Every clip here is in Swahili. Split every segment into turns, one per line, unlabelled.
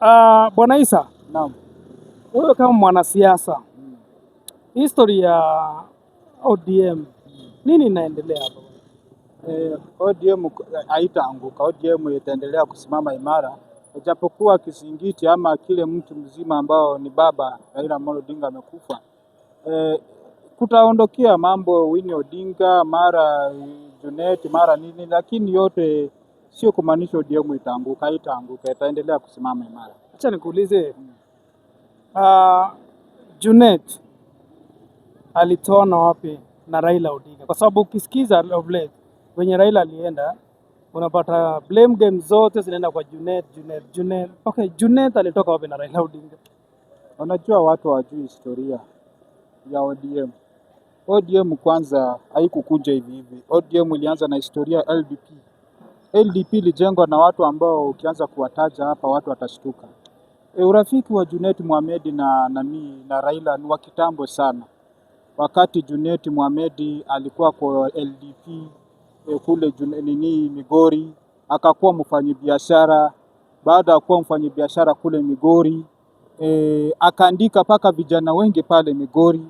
Bwana Isa,
Naam.
wewe kama mwanasiasa, history ya ODM nini inaendelea hapa?
ODM haitaanguka. ODM itaendelea kusimama imara, ijapokuwa kisingiti ama kile mtu mzima ambao ni baba Raila Amolo Odinga amekufa. Kutaondokea mambo Winnie Odinga, mara Junet, mara nini, lakini yote sio kumaanisha ODM itaanguka. Haitaanguka, itaendelea kusimama imara.
Acha nikuulize, Junet alitoana wapi na Raila Odinga? Kwa sababu ukisikiza of late wenye Raila alienda, unapata blame game zote zinaenda kwa Junet. Okay, Junet alitoka wapi na Raila Odinga?
Unajua watu hawajui historia ya ODM. ODM kwanza haikukuja hivi hivi. ODM ilianza na historia ya LDP. LDP ilijengwa na watu ambao ukianza kuwataja hapa watu watashtuka. Urafiki wa Junet Mohamed na Raila ni wa kitambo sana. Wakati Junet Mohamed alikuwa kwa LDP kule Migori, akakuwa mfanyabiashara. Baada ya kuwa mfanyabiashara kule Migori, akaandika paka vijana wengi pale Migori,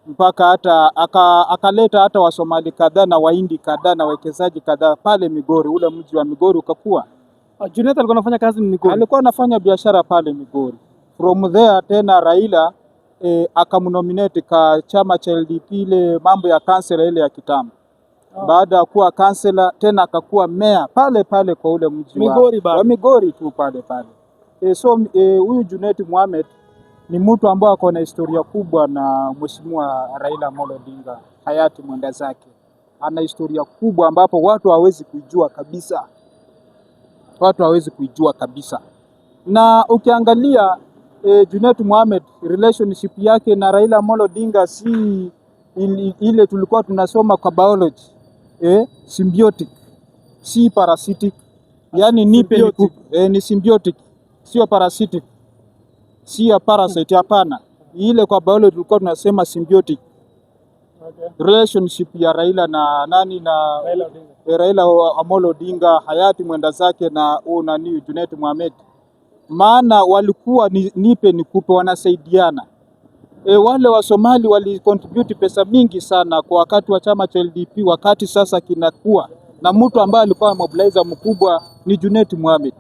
mpaka hata akaleta hata Wasomali kadhaa na Wahindi kadhaa na wawekezaji kadhaa pale Migori. Ule mji wa Migori ukakuwa.
Junet alikuwa anafanya kazi Migori.
Alikuwa anafanya biashara pale Migori. From there tena Raila akamnominate ka chama cha LDP, ile mambo ya kansela ile ya kitambo. Baada ya kuwa kansela tena akakuwa mayor pale pale kwa ule mji wa Migori tu pale pale. Huyu Junet Mohamed ni mtu ambaye ako na historia kubwa na Mheshimiwa Raila Amolo Odinga hayati mwenda zake. Ana historia kubwa ambapo watu hawezi kuijua kabisa. Watu hawezi kuijua kabisa. Na ukiangalia Junet Mohamed relationship yake na Raila Amolo Odinga si ile tulikuwa tunasoma kwa biology. Symbiotic. Si parasitic. Yaani ni symbiotic. Sio parasitic. Sio parasite, hapana. Ile kwa biology tulikuwa tunasema symbiotic.
Okay.
Relationship ya Raila na Raila Amolo Odinga hayati mwenda zake na Junet Mohamed. Maana walikuwa nipe nikupe, wanasaidiana. Wale wa Somali walicontribute pesa mingi sana kwa wakati wa chama cha LDP, wakati sasa kinakuwa na mtu ambaye alikuwa mobilizer mkubwa ni Junet Mohamed.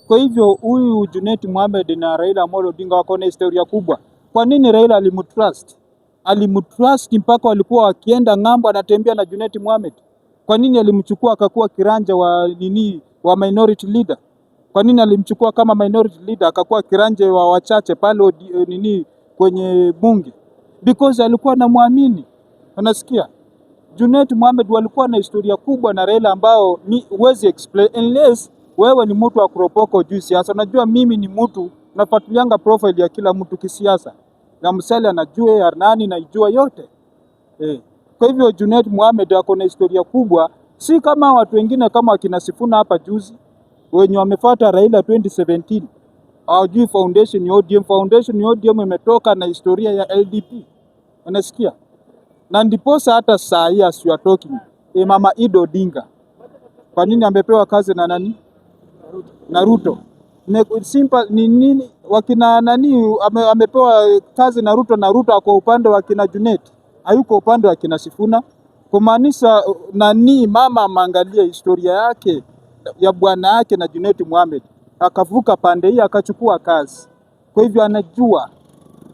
Kwa hivyo huyu Junet Mohamed na Raila Amolo Odinga wako na historia kubwa. Kwa nini Raila alimtrust? Alimtrust mpaka walikuwa wakienda ng'ambo anatembea na Junet Mohamed. Kwa nini alimchukua akakuwa kiranja wa minority leader? Kwa nini alimchukua kama minority leader akakuwa kiranja wa wachache pale kwenye bunge? Because alikuwa anamwamini. Unasikia? Junet Mohamed walikuwa na historia kubwa na Raila ambao huwezi explain unless wewe ni mtu wa kuropoko juu siasa. Unajua mimi ni mtu nafuatilianga profile ya kila mtu kisiasa. Na msali anajua ya nani na ijua yote. Kwa hivyo Junet Mohamed ako na historia kubwa, si kama watu wengine kama wakina Sifuna hapa juzi wenye wamefuata Raila 2017. Hawajui foundation ya ODM. Foundation ya ODM imetoka na historia ya LDP. Unasikia? Na ndiposa hata saa hii as you are talking, Mama Ido Odinga. Kwa nini amepewa kazi na nani? Na Ruto. Ni nini wakina nani amepewa kazi na Ruto ako upande wa kina Junet, hayuko upande wa kina Sifuna. Kumaanisha mama ameangalia historia yake ya bwana yake na Junet Mohamed, akavuka pande hii akachukua kazi. Kwa hivyo anajua.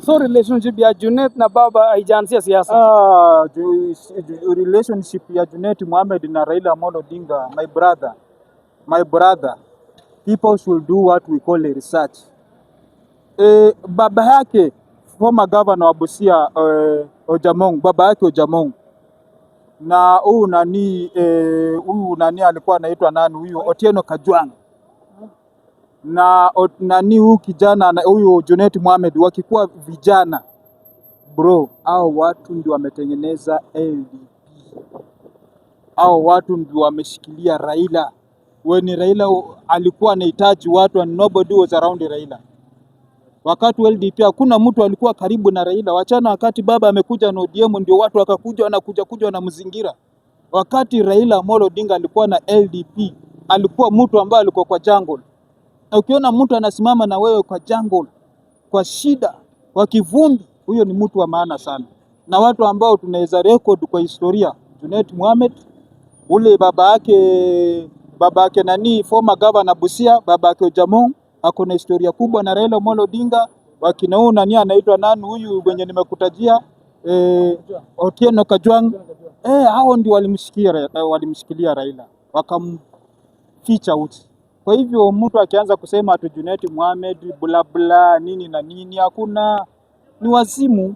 So relationship ya Junet na baba haijaanzia siasa.
Relationship ya Junet Mohamed na Raila Amolo Odinga, my brother, people should do what we call a research. Baba yake former governor wa Busia Ojamong, baba yake Ojamong. Na huyu nani alikuwa anaitwa nani huyu Otieno Kajwang. Na huyu kijana huyu Junet Mohamed wakikuwa vijana bro, hao watu ndio wametengeneza LDP. Hao watu ndio wameshikilia Raila. When Raila alikuwa anahitaji watu and nobody was around Raila. Wakati wa LDP hakuna mtu alikuwa karibu na Raila. Wachana wakati baba amekuja na ODM ndio watu wakakuja wanamzingira. Wakati Raila Amolo Odinga alikuwa na LDP, alikuwa mtu ambaye alikuwa kwa jungle. Na ukiona mtu anasimama na wewe kwa jungle, kwa shida, kwa kivumbi, huyo ni mtu wa maana sana. Na watu ambao tunaweza record kwa historia, Junet Mohamed, ule baba yake nani, former governor Busia, baba yake Ojamong, ako na historia kubwa na Raila Amolo Odinga. Wakina huyu nani anaitwa nani huyu mwenye nimekutajia, Otieno Kajwang. Hao ndio walimshikilia Raila, wakamficha uchi. Kwa hivyo mtu akianza kusema atu Junet Mohamed bla bla nini na nini, hakuna, ni wazimu.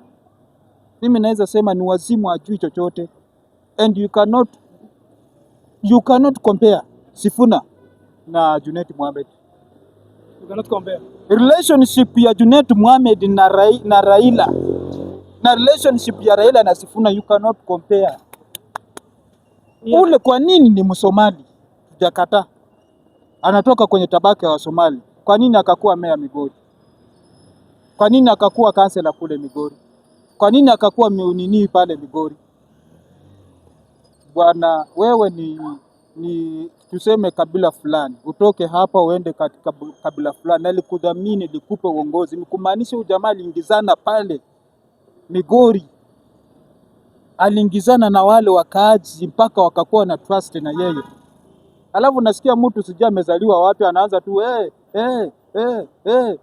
Mimi naweza sema ni wazimu, ajui chochote. And you cannot compare Sifuna na Junet Mohamed.
You cannot compare.
Relationship ya Junet Mohamed na Raila na relationship ya Raila na Sifuna, you cannot compare. Yeah. Ule kwa nini ni Msomali? Jakata anatoka kwenye tabaka wa Somali. Kwa nini akakuwa meya Migori? Kwa nini akakuwa kansela kule Migori? Kwa nini akakuwa nini pale Migori? Bwana, wewe ni tuseme kabila fulani, utoke hapa uende katika kabila fulani, alikudhamini likupe uongozi, kumaanisha ujamaa aliingizana pale Migori, aliingizana na wale wakaaji mpaka wakakuwa na trust na yeye. Alafu nasikia mtu sijui amezaliwa wapi anaanza tu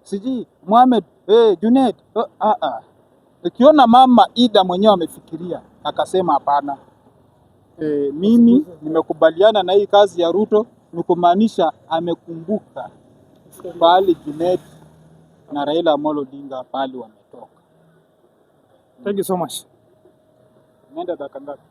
sijui Mohamed Junet. Ukiona mama Ida mwenyewe amefikiria akasema hapana, mimi nimekubaliana na hii kazi ya Ruto, ni kumaanisha amekumbuka pale Junet na Raila Amolo Odinga pale wametoka.
Thank you so much.
Nenda dakika ngapi?